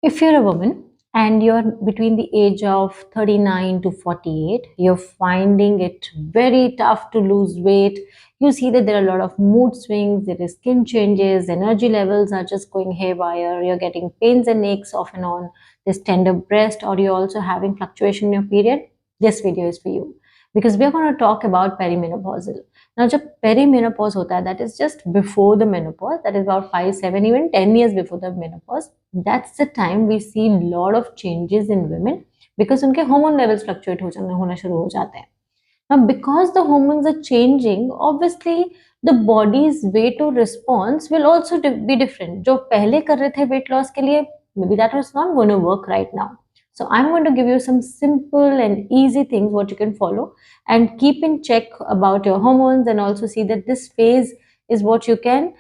If you're a woman and you're between the age of 39 to 48, you're finding it very tough to lose weight. You see that there are a lot of mood swings, there is skin changes, energy levels are just going haywire, you're getting pains and aches off and on, this tender breast, or you're also having fluctuation in your period. This video is for you because we're going to talk about perimenopausal. Now, जब perimenopause होता है, that is just before the menopause, that is about 5, 7, even 10 years before the menopause. That's the time we see a lot of changes in women because उनके hormone levels fluctuate होना शुरू हो जाते हैं. Now, because the hormones are changing, obviously the body's way to response will also be different. जो पहले कर रहे थे weight loss के लिए, maybe that was not going to work right now. So I'm going to give you some simple and easy things what you can follow and keep in check about your hormones, and also see that this phase is what you can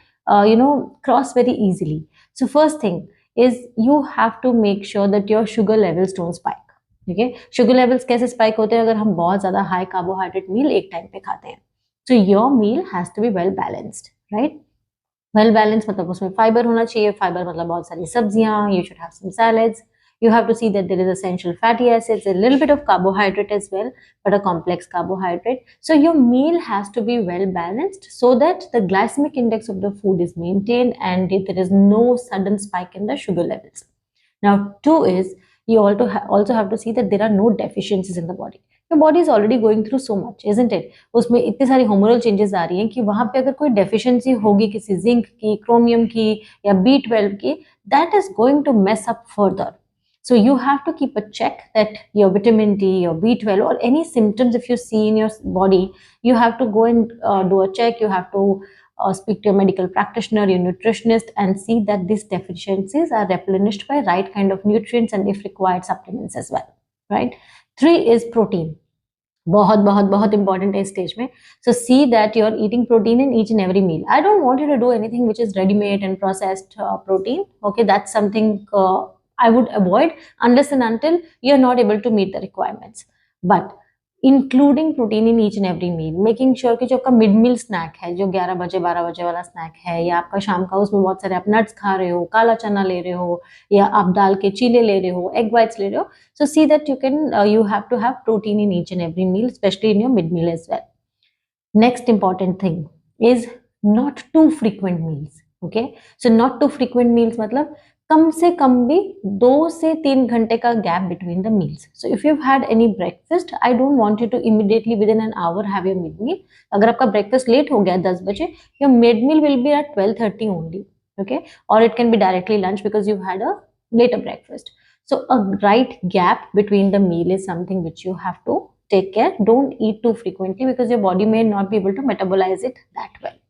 cross very easily. So first thing is you have to make sure that your sugar levels don't spike. Okay, sugar levels कैसे spike होते हैं अगर हम बहुत ज़्यादा high carbohydrate meal एक time पे खाते हैं. So your meal has to be well balanced, right? Well balanced मतलब उसमें fiber होना चाहिए. Fiber मतलब बहुत सारी सब्जियाँ. You should have some salads. You have to see that there is essential fatty acids, a little bit of carbohydrate as well, but a complex carbohydrate. So your meal has to be well balanced so that the glycemic index of the food is maintained and there is no sudden spike in the sugar levels. Now, 2 is you also have to see that there are no deficiencies in the body. Your body is already going through so much, isn't it? उसमें इतनी सारी hormonal changes आ रही हैं कि वहाँ पे अगर कोई deficiency होगी किसी zinc की, chromium की या B12 की, that is going to mess up further. So you have to keep a check that your vitamin D, your B12, or any symptoms if you see in your body, you have to go and do a check. You have to speak to a medical practitioner, your nutritionist, and see that these deficiencies are replenished by right kind of nutrients and if required supplements as well, right? 3 is protein. बहुत बहुत बहुत important है stage में. So see that you are eating protein in each and every meal. I don't want you to do anything which is ready-made and processed protein. Okay, that's something I would avoid unless and until you're not able to meet the requirements. But including protein in each and every meal, making sure कि जो आपका mid मील snack है, जो 11 बजे 12 बजे वाला snack है, या आपका शाम का उसमें बहुत सारे आप नट्स खा रहे हो, काला चना ले रहे हो, या आप दाल के चीले ले रहे हो, एग वाइट्स ले रहे हो. So see that you have to have protein in each and every meal, especially in your mid meal as well. Next important thing is not too frequent meals. Okay, so not too frequent meals मतलब कम से कम भी 2 से 3 घंटे का gap between the meals. So if you had any breakfast, I don't want you to immediately within an hour have your mid meal. अगर आपका breakfast late हो गया 10 बजे, your mid meal will be at 12:30 only. Okay, और it can be directly lunch because you had a later breakfast. So a right gap between the meal is something which you have to take care. Don't eat too frequently because your body may not be able to metabolize it that well.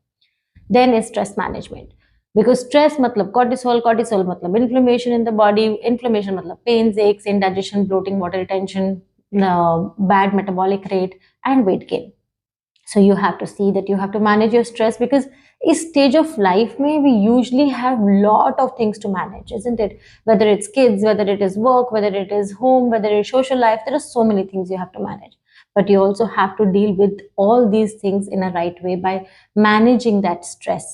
Then is stress management. Because stress मतलब cortisol मतलब inflammation in the body, inflammation मतलब pains, aches, indigestion, bloating, water retention, bad metabolic rate, and weight gain. So you have to see that you have to manage your stress because इस stage of life में we usually have lot of things to manage, isn't it? Whether it's kids, whether it is work, whether it is home, whether it is social life, there are so many things you have to manage. But you also have to deal with all these things in a right way by managing that stress,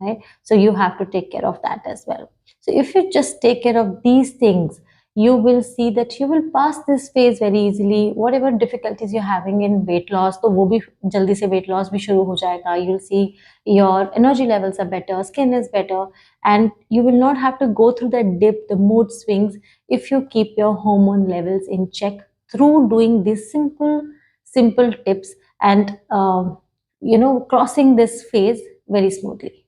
right? So you have to take care of that as well. So if you just take care of these things, you will see that you will pass this phase very easily. Whatever difficulties you're having in weight loss, तो वो भी जल्दी से weight loss भी शुरू हो जाएगा. You'll see your energy levels are better, skin is better, and you will not have to go through that dip, the mood swings, if you keep your hormone levels in check through doing these simple tips and crossing this phase very smoothly.